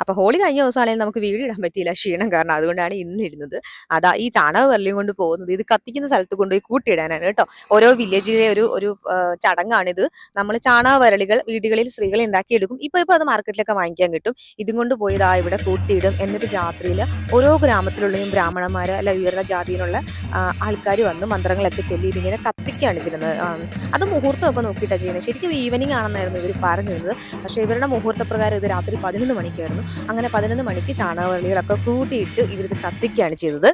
അപ്പോൾ ഹോളി കഴിഞ്ഞ ദിവസമാണെങ്കിൽ നമുക്ക് വീഡിയോ ഇടാൻ പറ്റിയില്ല, ക്ഷീണം കാരണം. അതുകൊണ്ടാണ് ഇന്ന് ഇടുന്നത്. അതാ ഈ ചാണക വെള്ളിയും കൊണ്ട് പോകുന്നത് ഇത് കത്തിക്കുന്ന സ്ഥലത്ത് കൊണ്ടുപോയി കൂട്ടിയിടാനാണ് കേട്ടോ. ഓരോ വില്ലേജിലെ ഒരു ചടങ്ങാണിത്. നമ്മൾ ചാണക വരളികൾ വീടുകളിൽ സ്ത്രീകൾ ഉണ്ടാക്കിയെടുക്കും. ഇപ്പൊ അത് മാർക്കറ്റിലൊക്കെ വാങ്ങിക്കാൻ കിട്ടും. ഇതും കൊണ്ട് പോയി ഇതാ ഇവിടെ കൂട്ടിയിടും. എന്നിട്ട് രാത്രിയിൽ ഓരോ ഗ്രാമത്തിലുള്ളയും ബ്രാഹ്മണന്മാര് അല്ല ഉയർന്ന ജാതിയിലുള്ള ആൾക്കാർ വന്ന് മന്ത്രങ്ങളൊക്കെ ചൊല്ലി ഇതിങ്ങനെ കത്തിക്കാണ് ചെയ്യുന്നത്. അത് മുഹൂർത്തമൊക്കെ നോക്കിയിട്ടാണ് ചെയ്യുന്നത്. ശരിക്കും ഈവനിങ് ആണെന്നായിരുന്നു ഇവർ പറഞ്ഞിരുന്നത്. പക്ഷേ ഇവരുടെ മുഹൂർത്ത പ്രകാരം ഇത് രാത്രി 11 മണിക്കായിരുന്നു. അങ്ങനെ 11 മണിക്ക് ചാണകവള്ളികളൊക്കെ കൂട്ടിയിട്ട് ഇവരിത് കത്തിക്കുകയാണ് ചെയ്തത്.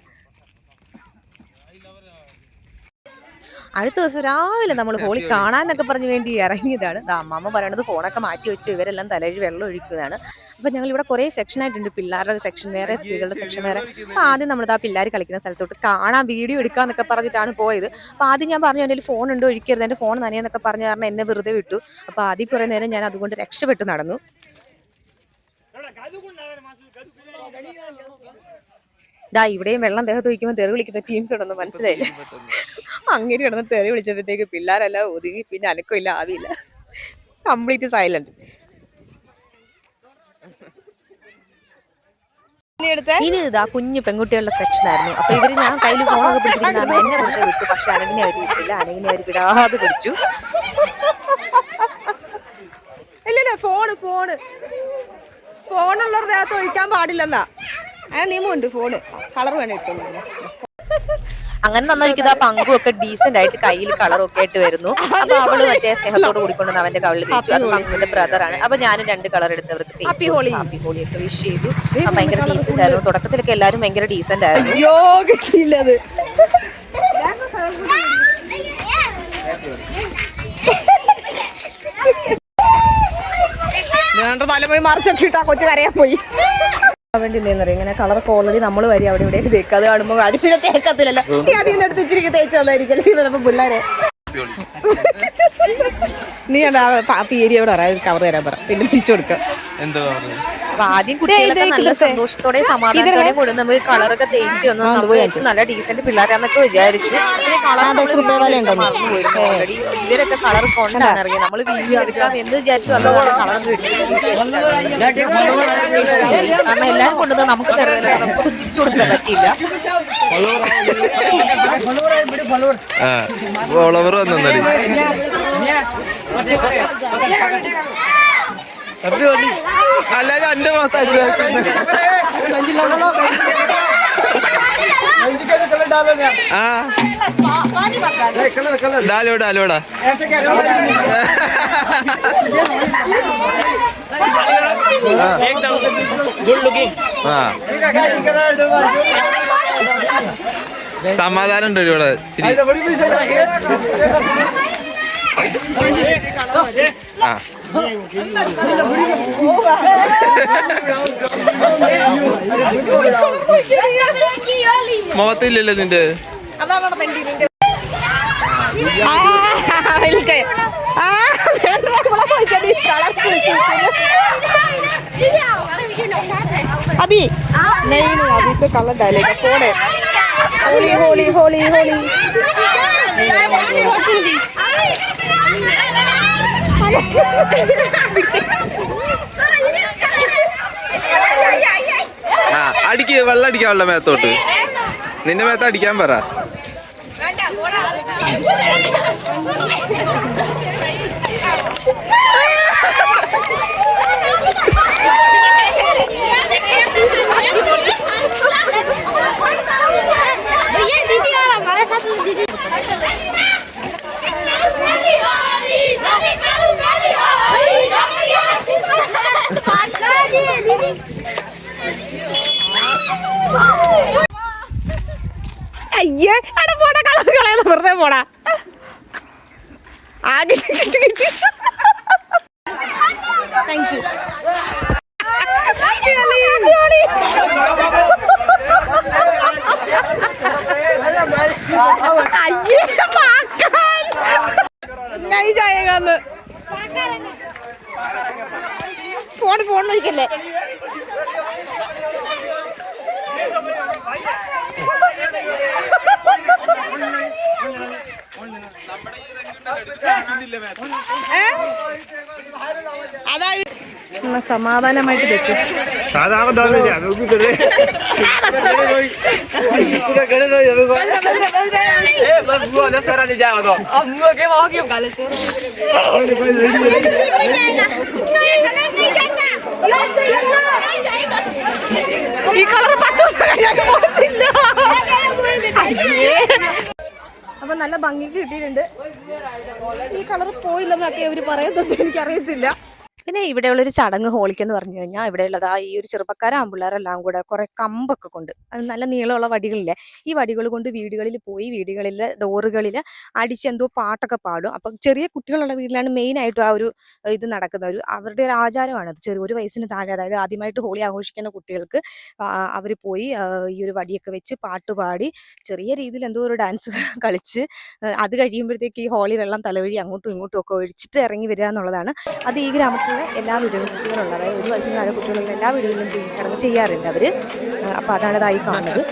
അടുത്ത ദിവസം രാവിലെ നമ്മൾ ഹോളി കാണാനൊക്കെ പറഞ്ഞ് വേണ്ടി ഇറങ്ങിയതാണ്. അമ്മമ്മ പറയണത് ഫോണൊക്കെ മാറ്റി വെച്ച് ഇവരെല്ലാം തലയിൽ വെള്ളം ഒഴിക്കുന്നതാണ്. അപ്പം ഞങ്ങൾ ഇവിടെ കുറേ സെക്ഷനായിട്ടുണ്ട്. പിള്ളേരുടെ സെക്ഷൻ വേറെ, സ്ത്രീകളുടെ സെക്ഷൻ വേറെ. അപ്പോൾ ആദ്യം നമ്മൾ ആ പിള്ളേർ കളിക്കുന്ന സ്ഥലത്തോട്ട് കാണാൻ വീഡിയോ എടുക്കാന്നൊക്കെ പറഞ്ഞിട്ടാണ് പോയത്. അപ്പോൾ ആദ്യം ഞാൻ പറഞ്ഞു എൻ്റെ ഫോൺ ഉണ്ട്, ഒഴിക്കരുത്, എൻ്റെ ഫോൺ നനയെന്നൊക്കെ പറഞ്ഞ കാരണം എന്നെ വെറുതെ വിട്ടു. അപ്പോൾ ആദ്യം കുറേ നേരം ഞാൻ അതുകൊണ്ട് രക്ഷപ്പെട്ടു നടന്നു. ഇവിടെയും വെള്ളം ദേഹത്ത് ഒഴിക്കുമ്പോൾ തെറി വിളിക്കുന്ന ടീംസ് ഉണ്ടെന്ന് മനസ്സിലായില്ല. അങ്ങനെ കിടന്ന് തെറി വിളിച്ചപ്പോഴത്തേക്ക് പിള്ളേരെല്ലാം ഒതുങ്ങി. പിന്നെ അനക്കമില്ല, ആവിയില്ല, കംപ്ലീറ്റ് സൈലന്റ്. ഇനി ഇതാ കുഞ്ഞു പെൺകുട്ടികളുടെ സെക്ഷൻ ആയിരുന്നു. അപ്പൊ ഇവര് ഞാൻ കയ്യിൽ ഫോണൊക്കെ പിടിച്ചിരിക്കുന്ന എന്നെ വെറുതെ വിട്ടു. പക്ഷെ അനകിനെ അവർ വിട്ടില്ല. അനകിനെ അവർ വിടാതെ പിടിച്ചു. ഇല്ലല്ല ഫോണുള്ളവരുടെ അകത്ത് ഒഴിക്കാൻ പാടില്ലെന്നാ നിയമമുണ്ട്. ഫോണ് കളർ വേണം ഇട്ടു. അങ്ങനെ നന്നായിരിക്കും. ആ പങ്കുമൊക്കെ ഡീസന്റ് ആയിട്ട് കയ്യിൽ കളറൊക്കെ ആയിട്ട് വരുന്നു. അപ്പൊ അവള് മറ്റേ സ്നേഹത്തോട് കൂടിക്കൊണ്ട് അവന്റെ കവിളിൽ തേച്ചു. അത് പങ്കുവിന്റെ ബ്രദറാണ്. അപ്പൊ ഞാനും 2 കളർ എടുത്തവർക്ക് ഹാപ്പി ഹോളിയൊക്കെ വിഷ് ചെയ്തു. ഭയങ്കര ഡീസന്റ് ആയിരുന്നു. തുടക്കത്തിലൊക്കെ എല്ലാരും ഭയങ്കര ഡീസന്റ് ആയിരുന്നു. തലപോയി മറിച്ചൊക്കെ ഇട്ടാ കൊച്ചു കരയാൻ പോയി. വേണ്ടി എന്താ ഇങ്ങനെ കളറൊക്കെ ഓൾറെഡി നമ്മൾ വരി അവിടെ ഇവിടെ തേക്കുക. അത് കാണുമ്പോൾ അരിപ്പിനെ തേക്കത്തില്ലല്ലോ. നീ അതിൽ നിന്ന് എടുത്ത് ഇച്ചിരി തേച്ച് വന്നായിരിക്കും ചിലപ്പോൾ പിള്ളേരെ. നീ പീരിയോട് പറയാം കവർ തരാൻ പറ, പിന്നെ തിരിച്ചു കൊടുക്കാം. അപ്പൊ ആദ്യം കുട്ടികളൊക്കെ നല്ല സന്തോഷത്തോടെ സമാധാനത്തോടെ കൊണ്ട് നമുക്ക് കളറൊക്കെ തേച്ച് വന്നു. നമ്മൾ വെച്ച് നല്ല ഡീസന്റ് പിള്ളേരാന്നൊക്കെ വിചാരിച്ചു. പിന്നെ കളർ മറന്നുപോയിരുന്നു ഓൾറെഡി. ഇവരൊക്കെ കളർ കൊണ്ടാണ് ഇറങ്ങി. നമ്മൾ വീഡിയോ എടുക്കാം എന്ന് വിചാരിച്ചു വന്നതാണ് കളർ കാരണം എല്ലാരും കൊണ്ടുവന്ന് നമുക്ക് തരുന്നില്ല, നമുക്ക് തിരിച്ചു കൊടുക്കാൻ പറ്റിയില്ല. എല്ലാരും എന്റെ മാത്രം ഡാലോടാ സമാധാനം ഉണ്ട് ഇവിടെ. മുഖത്തില്ലല്ലോ നിന്റെ. अभी नहीं अभी तो कलर डालेगा कौन है? होली होली होली होली അടിക്ക് വെള്ളം അടിക്കാനുള്ള മേത്തോട്ട്. നിന്റെ മേത്ത് അടിക്കാൻ പറ. അയ്യേ അവിടെ പോടാ, കളർ കളയാതെ വെറുതെ പോടാ. Thank you. അയ്യേ नहीं जाएगा फोन फोन വിളിക്കല്ലേ. അതാ സമാധാനമായിട്ട് തെറ്റും. ഈ കളർ 10 ദിവസം കഴിഞ്ഞാൽ പോകത്തില്ല. അപ്പൊ നല്ല ഭംഗിക്ക് കിട്ടിയിട്ടുണ്ട്. ഈ കളർ പോയില്ലെന്നൊക്കെ അവര് പറയുന്നുണ്ട്, എനിക്കറിയത്തില്ല. പിന്നെ ഇവിടെയുള്ളൊരു ചടങ്ങ് ഹോളിക്കെന്ന് പറഞ്ഞു കഴിഞ്ഞാൽ ഇവിടെയുള്ളതാ ഈ ഒരു ചെറുപ്പക്കാരും ആൺപിള്ളേരെല്ലാം കൂടെ കുറെ കമ്പൊക്കെ കൊണ്ട്, അത് നല്ല നീളമുള്ള വടികളില്ലേ, ഈ വടികൾ കൊണ്ട് വീടുകളിൽ പോയി വീടുകളിൽ ഡോറുകളിൽ അടിച്ച് എന്തോ പാട്ടൊക്കെ പാടും. അപ്പം ചെറിയ കുട്ടികളുള്ള വീട്ടിലാണ് മെയിനായിട്ടും ആ ഒരു ഇത് നടക്കുന്നത്. അവരുടെ ഒരു ആചാരമാണത്. ഒരു വയസ്സിന് താഴെ, അതായത് ആദ്യമായിട്ട് ഹോളി ആഘോഷിക്കുന്ന കുട്ടികൾക്ക് അവർ പോയി ഈ ഒരു വടിയൊക്കെ വെച്ച് പാട്ടുപാടി ചെറിയ രീതിയിൽ എന്തോ ഒരു ഡാൻസ് കളിച്ച് അത് കഴിയുമ്പോഴത്തേക്ക് ഈ ഹോളി വെള്ളം തലവഴി അങ്ങോട്ടും ഇങ്ങോട്ടും ഒക്കെ ഒഴിച്ചിട്ട് ഇറങ്ങി വരിക എന്നുള്ളതാണ്. അത് ഈ ഗ്രാമത്തിൽ എല്ലാ വീടുകളും കുട്ടികളുണ്ട്, അതായത് 1 വയസ്സിന് താഴെ കുട്ടികളുള്ള എല്ലാ വീടുകളിലും ഈ ചടങ്ങ് ചെയ്യാറുണ്ട് അവര്. അപ്പൊ അതാണ് ഇതായി കാണുന്നത്.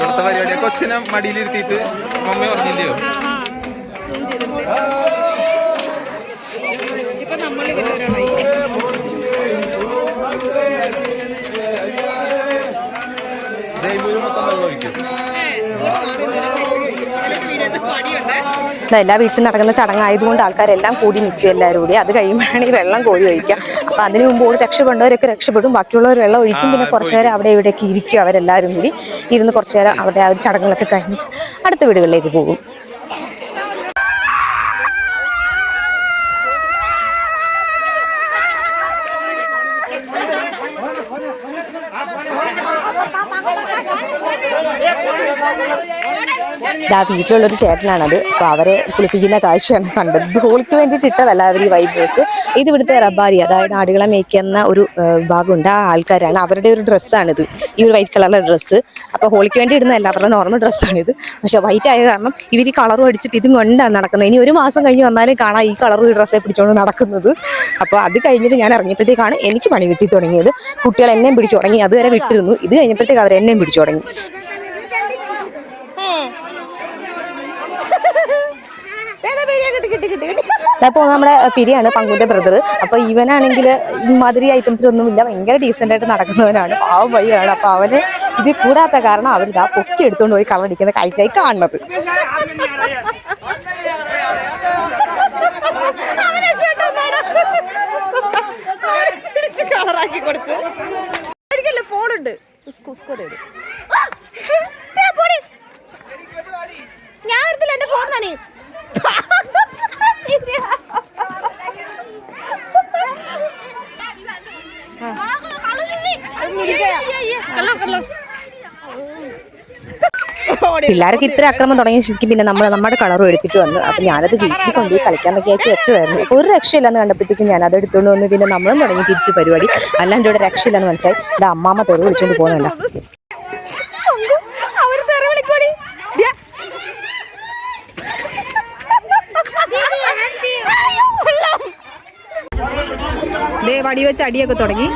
ഇവിടുത്തെ പരിപാടിയെ കൊച്ചിനെ മടിയിലിരുത്തിയിട്ട് മമ്മി പറഞ്ഞില്ലയോ? ഇപ്പൊ നമ്മൾ ഇതിലൊരാളായി. മൊത്തം വെള്ളം ഒഴിക്കും. എല്ലാ വീട്ടിൽ നടക്കുന്ന ചടങ്ങായതുകൊണ്ട് ആൾക്കാരെല്ലാം കൂടി നിൽക്കും എല്ലാവരും കൂടി. അത് കഴിയുമ്പോഴാണ് ഈ വെള്ളം കോരി ഒഴിക്കുക. അപ്പൊ അതിന് മുമ്പ് ഓടി രക്ഷപ്പെടുന്നവരൊക്കെ രക്ഷപ്പെടും, ബാക്കിയുള്ളവർ വെള്ളം ഒഴിക്കും. പിന്നെ കുറച്ചു നേരം അവിടെ ഇവിടെയൊക്കെ ഇരിക്കും, അവരെല്ലാവരും കൂടി ഇരുന്ന് കുറച്ചു നേരം അവിടെ ആ ഒരു ചടങ്ങുകളൊക്കെ കഴിഞ്ഞ് അടുത്ത വീടുകളിലേക്ക് പോകും. വീട്ടിലുള്ളൊരു ചേട്ടനാണത്. അപ്പോൾ അവരെ കുളിപ്പിക്കുന്ന കാഴ്ചയാണ് കണ്ടത്. ഹോളിക്ക് വേണ്ടിയിട്ട് ഇട്ടതല്ല അവർ ഈ വൈറ്റ് ഡ്രസ്സ്. ഇത് ഇവിടുത്തെ റബ്ബാരി, അതായത് ആടുകളെ മേയ്ക്കുന്ന ഒരു ഭാഗമുണ്ട്, ആ ആൾക്കാരാണ്. അവരുടെ ഒരു ഡ്രസ്സാണിത്, ഈ ഒരു വൈറ്റ് കളറിലെ ഡ്രസ്സ്. അപ്പോൾ ഹോളിക്ക് വേണ്ടി ഇടുന്നതല്ല, അവരുടെ നോർമൽ ഡ്രസ്സാണിത്. പക്ഷേ വൈറ്റ് ആയ കാരണം ഇവർ ഈ കളറും അടിച്ചിട്ട് ഇതും കൊണ്ടാണ് നടക്കുന്നത്. ഇനി 1 മാസം കഴിഞ്ഞ് വന്നാലും കാണാം ഈ കളറും ഈ ഡ്രസ്സെ പിടിച്ചുകൊണ്ട് നടക്കുന്നത്. അപ്പോൾ അത് കഴിഞ്ഞിട്ട് ഞാൻ ഇറങ്ങിയപ്പോഴത്തേക്കാണ് എനിക്ക് പണി കിട്ടി തുടങ്ങിയത്. കുട്ടികൾ എന്നെയും പിടിച്ചു തുടങ്ങി, അതുവരെ വിട്ടിരുന്നു. ഇത് കഴിഞ്ഞപ്പോഴത്തേക്ക് അവർ എന്നെയും പിടിച്ചു തുടങ്ങി. അപ്പോൾ നമ്മുടെ പിരിയാണ് പങ്കുവിന്റെ ബ്രദർ. അപ്പൊ ഇവനാണെങ്കിൽ ഇമാതിരി ഐറ്റംസിലൊന്നുമില്ല, ഭയങ്കര ഡീസെന്റ് ആയിട്ട് നടക്കുന്നവനാണ്, പാവം പയ്യാണ്. അപ്പൊ അവന് ഇത് കൂടാത്ത കാരണം അവരിതാ പൊക്കി എടുത്തുകൊണ്ട് പോയി കളറടിക്കുന്ന കാഴ്ചയായി കാണുന്നത്. കളറാക്കി കൊടുത്തു. ഒരിക്കലും ഫോണുണ്ട്, ഞാൻ എടുത്തില്ല, എന്റെ ഫോൺ തന്നെ. പിള്ളേർക്ക് ഇത്ര അക്രമം തുടങ്ങിയ ശരിക്കും പിന്നെ നമ്മുടെ കളറും എടുത്തിട്ട് വന്നു. അപ്പൊ ഞാനത് വീട്ടിൽ കൊണ്ടുപോയി കളിക്കാന്നൊക്കെ അയച്ച് വെച്ചതായിരുന്നു. ഒരു രക്ഷയില്ലെന്ന് കണ്ടപ്പോഴത്തേക്കും ഞാൻ അത് എടുത്തുകൊണ്ട് വന്നു. പിന്നെ നമ്മളും തുടങ്ങി തിരിച്ച് പരിപാടി. അല്ലാണ്ട് ഇവിടെ രക്ഷയില്ലെന്ന് മനസ്സിലായി. ഇത് അമ്മാമ്മ തെറി വിളിച്ചോണ്ട് പോകുന്നുണ്ടോ. വടി വെച്ച് അടിയൊക്കെ തുടങ്ങി.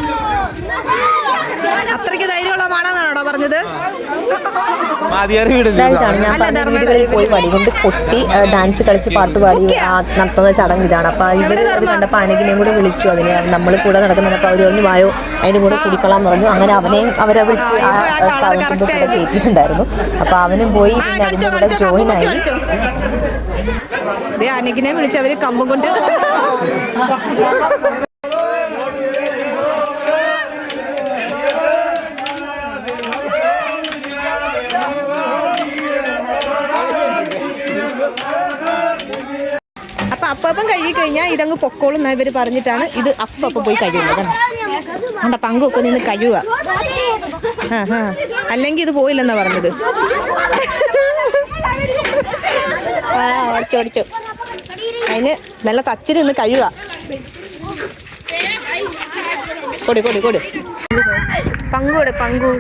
അത്രയ്ക്ക് ധൈര്യമുള്ള മാടാന്നാണോടാ പറഞ്ഞത്? ഇതായിട്ടാണ് ഞാൻ പറഞ്ഞ വീടുകളിൽ പോയി വടി കൊണ്ട് കൊട്ടി ഡാൻസ് കളിച്ച് പാട്ടുപാടി നടത്തുന്ന ചടങ്ങ് ഇതാണ്. അപ്പൊ ഇവർ അത് കണ്ടപ്പോൾ അനകിനെയും കൂടെ വിളിച്ചു. അതിന് നമ്മൾ കൂടെ നടക്കുന്നപ്പോൾ അവർ പറഞ്ഞു വായോ അതിന് കൂടെ കുടിക്കൊള്ളാൻ പറഞ്ഞു. അങ്ങനെ അവനെയും അവരെ വിളിച്ച് ആ സാധനത്തിൻ്റെ കൂടെ കയറ്റിയിട്ടുണ്ടായിരുന്നു. അപ്പൊ അവനും പോയി, പിന്നെ അതിൻ്റെ കൂടെ ജോയിൻ ആയി. അനകിനെ വിളിച്ച് അവര് കമ്പം കൊണ്ട് അപ്പം കഴുകി കഴിഞ്ഞാൽ ഇതങ്ങ് പൊക്കോളും എന്നാ ഇവർ പറഞ്ഞിട്ടാണ് ഇത് അപ്പം പോയി കഴുകുന്നത്. കണ്ട പങ്കൊക്കെ നിന്ന് കഴുകുക. അല്ലെങ്കിൽ ഇത് പോയില്ലെന്നാ പറഞ്ഞത്. ഓടിച്ചോടിച്ചു അതിന് നല്ല തച്ചിൽ നിന്ന് കഴുകുക. കൊടു പങ്കു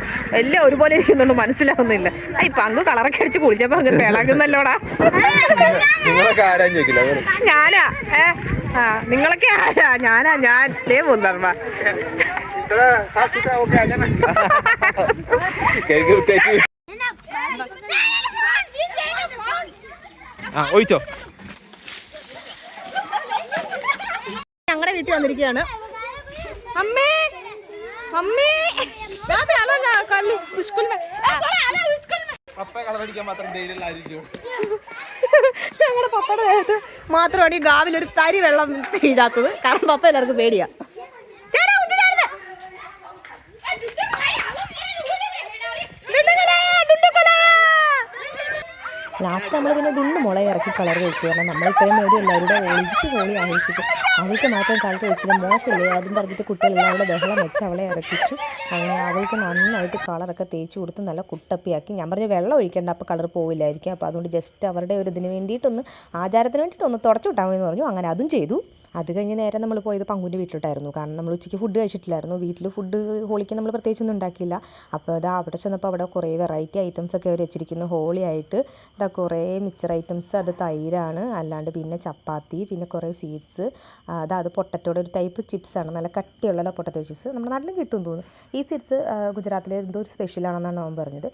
എല്ലാം ഒരുപോലെ ഇരിക്കുന്നുണ്ട്, മനസ്സിലാവുന്നില്ല. ഈ പങ്കു കളറൊക്കെ അടിച്ച് കുളിച്ചപ്പോ അങ്ങ് തിളങ്ങുന്നല്ലോടാ. ഞാനാ നിങ്ങളൊക്കെ ആരാ? ഞാൻ ദേ പോന്നർമ്മ. ഒഴിച്ചോ. ഞങ്ങളുടെ വീട്ടിൽ വന്നിരിക്കുകയാണ്. അമ്മേ അമ്മേ ഞങ്ങളുടെ പപ്പയുടെ ദേഹത്ത് മാത്രമാണ് ഈ ഗാവിലൊരു തരി വെള്ളം വീഴാത്തത്. കാരണം പപ്പ എല്ലാവർക്കും പേടിയാ. ലാസ്റ്റ് നമ്മൾ പിന്നെ ദുണ്ട് മുള ഇറക്കി കളർ വെച്ചു. കാരണം നമ്മൾ ഇത്രയും നേടി എല്ലാവരുടെ ഒളിച്ച് കോളി ആഘോഷിക്കും. അവൾക്ക് മാത്രം കളർ വെച്ചില്ല, മോശമില്ലേ അതും പറഞ്ഞിട്ട് കുട്ടികളെല്ലാം അവളെ ബഹളം വെച്ച് അവളെ ഇറക്കിച്ചു. അങ്ങനെ അവൾക്ക് നന്നായിട്ട് കളറൊക്കെ തേച്ച് കൊടുത്ത് നല്ല കുട്ടപ്പിയാക്കി. ഞാൻ പറഞ്ഞു വെള്ളം ഒഴിക്കേണ്ട, അപ്പോൾ കളർ പോവില്ലായിരിക്കും. അപ്പോൾ അതുകൊണ്ട് ജസ്റ്റ് അവരുടെ ഒരു ഇതിന് വേണ്ടിയിട്ടൊന്ന്, ആചാരത്തിന് വേണ്ടിയിട്ടൊന്ന് തുടച്ചു വിട്ടാൽ മതി എന്ന് പറഞ്ഞു. അങ്ങനെ അതും ചെയ്തു. അത് കഴിഞ്ഞ് നേരെ നമ്മൾ പോയത് പങ്കുവിൻ്റെ വീട്ടിലോട്ടായിരുന്നു. കാരണം നമ്മൾ ഉച്ചയ്ക്ക് ഫുഡ് കഴിച്ചിട്ടില്ലായിരുന്നു. വീട്ടിൽ ഫുഡ് ഹോളിക്ക് നമ്മൾ പ്രത്യേകിച്ചൊന്നും ഉണ്ടാക്കിയില്ല. അപ്പോൾ ഇതാ അവിടെ ചെന്നപ്പോൾ അവിടെ കുറേ വെറൈറ്റി ഐറ്റംസൊക്കെ അവർ വെച്ചിരിക്കുന്നു. ഹോളി ആയിട്ട് ഇതാ കുറേ മിക്സർ ഐറ്റംസ്, അത് തൈരാണ്, അല്ലാണ്ട് പിന്നെ ചപ്പാത്തി, പിന്നെ കുറേ സ്വീറ്റ്സ്. അത് പൊട്ടറ്റോടെ ഒരു ടൈപ്പ് ചിപ്സാണ്, നല്ല കട്ടിയുള്ള പൊട്ടറ്റോ ചിപ്സ്. നമ്മുടെ നാട്ടിലും കിട്ടും തോന്നുന്നു. ഈ ചിപ്സ് ഗുജറാത്തിലെ എന്തോ ഒരു സ്പെഷ്യലാണെന്നാണ് അവൻ പറഞ്ഞത്.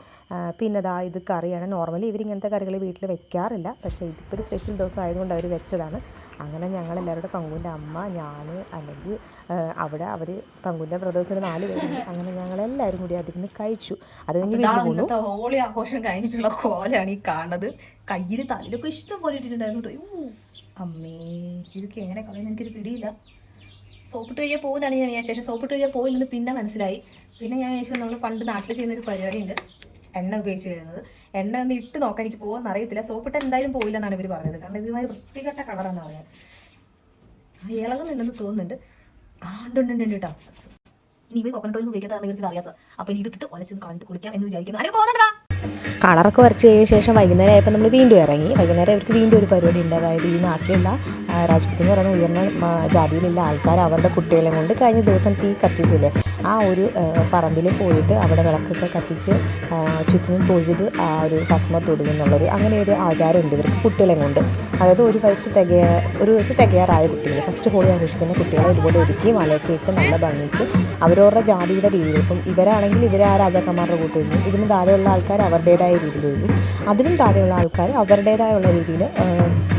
പിന്നെ ഇതാ ഇത് കറിയാണ്. നോർമലി ഇവരിങ്ങനത്തെ കറികൾ വീട്ടിൽ വെക്കാറില്ല, പക്ഷേ ഇതിപ്പോൾ ഒരു സ്പെഷ്യൽ ദിവസം ആയതുകൊണ്ട് അവർ വെച്ചതാണ്. അങ്ങനെ ഞങ്ങളെല്ലാവരുടെ പങ്കുവിൻ്റെ അമ്മ, ഞാൻ, അല്ലെങ്കിൽ അവിടെ അവർ പങ്കുവിൻ്റെ ബ്രദേഴ്സിന് 4 പേരുണ്ട്. അങ്ങനെ ഞങ്ങളെല്ലാവരും കൂടി അതിരുന്ന് കഴിച്ചു. അത് കഴിഞ്ഞ് വീട്ടിൽ പോകുന്നു. ഹോളി ആഘോഷം കഴിഞ്ഞിട്ടുള്ള കോലാണ് ഈ കാണുന്നത്. കയ്യിൽ തലയിലൊക്കെ ഇഷ്ടം പോലെ ഇട്ടിട്ടുണ്ടായിരുന്നു കേട്ടോ. അമ്മേ ഇതൊക്കെ എങ്ങനെ കളയുന്ന എനിക്കൊരു പിടിയില്ല. സോപ്പിട്ട് കഴിയാൻ പോകുന്നതാണ് ഞാൻ വിചാരിച്ചത്. പക്ഷേ സോപ്പിട്ട് കഴിയാൻ പോയില്ലെന്ന് പിന്നെ മനസ്സിലായി. പിന്നെ ഞാൻ വിചാരിച്ചു നമ്മൾ പണ്ട് നാട്ടിൽ ചെയ്യുന്നൊരു പരിപാടിയുണ്ട്, എണ്ണ ഉപയോഗിച്ച് കഴിയുന്നത്. എണ്ണ ഒന്ന് ഇട്ട് നോക്കാൻ എനിക്ക് പോകുമെന്ന് അറിയത്തില്ല. സോപ്പിട്ട് എന്തായാലും പോയില്ല എന്നാണ് ഇവർ പറഞ്ഞത്. കാരണം ഇതുമായി വൃത്തികെട്ട കളറാണെന്ന് പറയാൻ. ഇളകുന്നില്ലെന്ന് തോന്നുന്നുണ്ട്. ഉണ്ട് കേട്ടോ. ഇനി ഇവർ കോക്കനട്ട് ഓയിൽ ഉപയോഗിക്കാത്തതാണ് ഇവർക്ക് അറിയാത്തത്. അപ്പോൾ ഇനി ഇതിട്ട് ഒലച്ചൊന്ന് കളഞ്ഞിട്ട് കുളിക്കാം എന്ന് വിചാരിക്കുന്നു. അതിന് പോകുന്നുണ്ടാ. കളറൊക്കെ വരച്ച് കഴിഞ്ഞ ശേഷം വൈകുന്നേരം ആയപ്പോൾ നമ്മൾ വീണ്ടും ഇറങ്ങി. വൈകുന്നേരം അവർക്ക് വീണ്ടും ഒരു പരിപാടി ഉണ്ട്. അതായത് ഈ നാട്ടിലുള്ള രാജ്പുത്ത് എന്ന് പറയുന്ന ഉയർന്ന ജാതിയിലുള്ള ആൾക്കാർ അവരുടെ കുട്ടികളെ കൊണ്ട് കഴിഞ്ഞ ദിവസം തീ കത്തിച്ചില്ലേ, ആ ഒരു പറമ്പിൽ പോയിട്ട് അവിടെ വിളക്കൊക്കെ കത്തിച്ച് ചുറ്റിനും തൊഴുത് ആ ഒരു ഭസ്മ തൊടുകയെന്നുള്ളൊരു അങ്ങനെ ഒരു ആചാരമുണ്ട് ഇവർക്ക് കുട്ടികളെ കൊണ്ട്. അതായത് ഒരു വയസ്സ് തികയാറായ കുട്ടികൾ, ഫസ്റ്റ് ഹോളി ആഘോഷിക്കുന്ന കുട്ടികളെ ഇതുപോലെ ഒരുക്കി മലയൊക്കെ ഇട്ട് നല്ല ഭംഗിക്ക് അവരവരുടെ ജാതിയുടെ രീതിയിൽ, ഇപ്പം ഇവരാണെങ്കിൽ ഇവർ ആ രാജാക്കന്മാരുടെ കൂട്ട് വരും, ഇതിന് താഴെയുള്ള ആൾക്കാർ അവരുടേതായ രീതിയിൽ വരും, അതിനും താഴെയുള്ള ആൾക്കാർ അവരുടേതായുള്ള രീതിയിൽ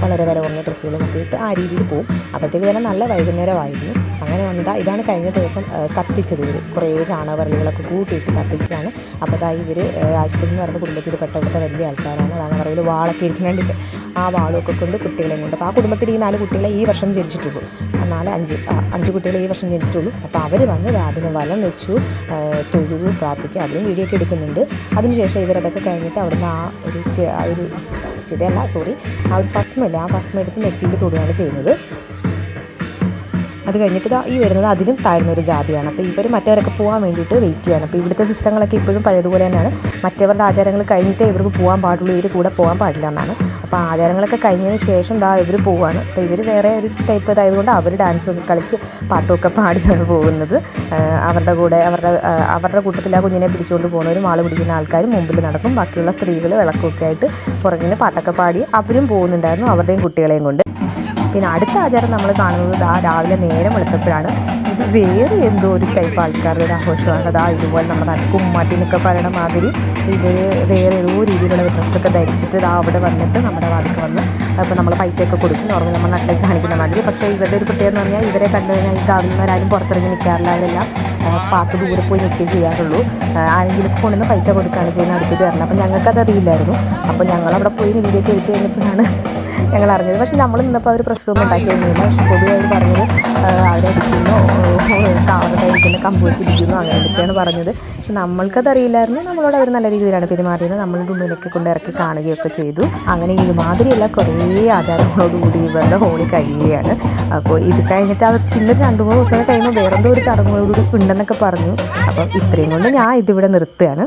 വളരെ വില കുറഞ്ഞ ഡ്രസ്സുകളൊക്കെ ഇട്ട് ആ രീതിയിൽ പോകും. അപ്പോഴത്തേക്ക് തന്നെ നല്ല വൈകുന്നേരമായിരുന്നു. അങ്ങനെ വന്നതാ ഇതാണ് കഴിഞ്ഞ ദിവസം കത്തിച്ചത്. ഇവർ കുറേ ചാണകവരലുകളൊക്കെ കൂട്ടിയിട്ട് കത്തിച്ചതാണ്. അപ്പോൾ അതാ ഇവർ രാജ്പുത്ത് എന്ന് പറയുന്ന കുടുംബത്തിൽ പെട്ടവിടുത്തെ വലിയ ആൾക്കാരാണ്. അതാണ് പറയുന്നത് വാളൊക്കെ ഇരിക്കാൻ വേണ്ടിയിട്ട് ആ വാളൊക്കെ കൊണ്ട് കുട്ടികളെ കൊണ്ട്. അപ്പോൾ ആ കുടുംബത്തിൽ ഈ 4 കുട്ടികളെ ഈ വർഷം ജനിച്ചിട്ടുള്ളൂ. 5 കുട്ടികളെ ഈ വർഷം ജനിച്ചിട്ടുള്ളൂ. അപ്പോൾ അവർ വന്ന് രാവിലെ വലം വെച്ചു, തൊഴുതു, പ്രാർത്ഥിക്കുക, അവരും വീഡിയോ ഒക്കെ എടുക്കുന്നുണ്ട്. അതിനുശേഷം ഇവരതൊക്കെ കഴിഞ്ഞിട്ട് അവിടുന്ന് ആ ഒരു ചിതയല്ല സോറി ആ ഒരു ഭസ്മല്ല, ആ ഭസ്മം എടുത്ത് നെറ്റിയിൽ തൊടുകയാണ് ചെയ്യുന്നത്. അത് കഴിഞ്ഞിട്ട് ഈ വരുന്നത് അതിലും താഴ്ന്നൊരു ജാതിയാണ്. അപ്പോൾ ഇവർ മറ്റവരൊക്കെ പോകാൻ വേണ്ടിയിട്ട് വെയിറ്റ് ചെയ്യണം. അപ്പോൾ ഇവിടുത്തെ സിസ്റ്റങ്ങളൊക്കെ ഇപ്പോഴും പഴയതുപോലെ തന്നെയാണ്. മറ്റവരുടെ ആചാരങ്ങൾ കഴിഞ്ഞിട്ടേ ഇവർക്ക് പോകാൻ പാടുള്ളൂ, ഇവർ കൂടെ പോകാൻ പാടില്ല എന്നാണ്. അപ്പോൾ ആചാരങ്ങളൊക്കെ കഴിഞ്ഞതിന് ശേഷം ഇവർ പോവുകയാണ്. അപ്പോൾ ഇവർ വേറെ ഒരു ടൈപ്പ് ഇതായതുകൊണ്ട് അവർ ഡാൻസൊക്കെ കളിച്ച് പാട്ടൊക്കെ പാടിയാണ് പോകുന്നത്. അവരുടെ കൂടെ അവരുടെ കൂട്ടത്തിൽ ആ കുഞ്ഞിനെ പിടിച്ചുകൊണ്ട് പോകുന്നവരും ആൾ പിടിക്കുന്ന ആൾക്കാരും മുമ്പിൽ നടക്കും. ബാക്കിയുള്ള സ്ത്രീകൾ വിളക്കൊക്കെ ആയിട്ട് പുറകിന് പാട്ടൊക്കെ പാടി അവരും പോകുന്നുണ്ടായിരുന്നു, അവരുടെയും കുട്ടികളെയും കൊണ്ട്. പിന്നെ അടുത്ത ആചാരം നമ്മൾ കാണുന്നത് രാവിലെ നേരം വെളുത്തപ്പോഴാണ്. ഇത് വേറെ എന്തോ ഒരു ടൈപ്പ് ആൾക്കാരുടെ ഒരു ആഘോഷമാണ്. ഇതുപോലെ നമ്മുടെ നാട്ടിൽ കുമ്മാട്ടി എന്നൊക്കെ പറയണ മാതിരി ഇവർ വേറെ ഏതോ രീതിയിലുള്ള ഡ്രസ്സൊക്കെ ധരിച്ചിട്ട് അവിടെ വന്നിട്ട് നമ്മുടെ വാതിക്ക് വന്ന് അപ്പോൾ നമ്മൾ പൈസയൊക്കെ കൊടുക്കും, നോർമൽ നമ്മുടെ നാട്ടിലേക്ക് കാണിക്കുന്ന മാതിരി. പക്ഷേ ഇവരുടെ ഒരു പ്രത്യേകത എന്ന് പറഞ്ഞാൽ ഇവരെ കണ്ടു കഴിഞ്ഞാൽ ഈ ഗാവിന്മാരാരും പുറത്തിറങ്ങി നിൽക്കാറില്ല. അവരെല്ലാം പാത്ത് ദൂരെ പോയി നിൽക്കുകയും ചെയ്യാറുള്ളൂ. ആരെങ്കിലും കൊണ്ടുവന്ന് പൈസ കൊടുക്കുകയാണ് ചെയ്യുന്നത്, അടുത്തേക്ക് വരണം. അപ്പോൾ ഞങ്ങൾക്കത് അറിയില്ലായിരുന്നു. അപ്പോൾ ഞങ്ങളവിടെ പോയി വീഡിയോ ഒക്കെ എടുത്ത് കഴിഞ്ഞപ്പോഴാണ് ഞങ്ങൾ അറിഞ്ഞത്. പക്ഷെ നമ്മൾ നിന്നപ്പോൾ അവർ പ്രശ്നമൊന്നും ഉണ്ടാക്കിയൊന്നുമില്ല. പക്ഷെ പൊതുവെ അവർ പറഞ്ഞത് അവരടിക്കുന്നു, കാവറടിക്കുന്ന കമ്പ് വെച്ചിരിക്കുന്നു, അങ്ങനെ എന്തൊക്കെയാണ് പറഞ്ഞത്. പക്ഷെ നമ്മൾക്കതറിയില്ലായിരുന്നു. നമ്മളോട് അവർ നല്ല രീതിയിലാണ് പെരുമാറിയത്. നമ്മളുടെ ഉള്ളിലൊക്കെ കൊണ്ട് ഇറക്കി കാണുകയൊക്കെ ചെയ്തു. അങ്ങനെ ഇതുമാതിരിയുള്ള കുറേ ആചാരങ്ങളോടുകൂടി ഇവരുടെ ഹോളി കഴിയുകയാണ്. അപ്പോൾ ഇത് കഴിഞ്ഞിട്ട് അവർ പിന്നെ 2-3 ദിവസം കഴിയുമ്പോൾ വേറെന്തോ ഒരു ചടങ്ങുകളോട് ഉണ്ടെന്നൊക്കെ പറഞ്ഞു. അപ്പം ഇത്രയും കൊണ്ട് ഞാൻ ഇതിവിടെ നിർത്തുകയാണ്.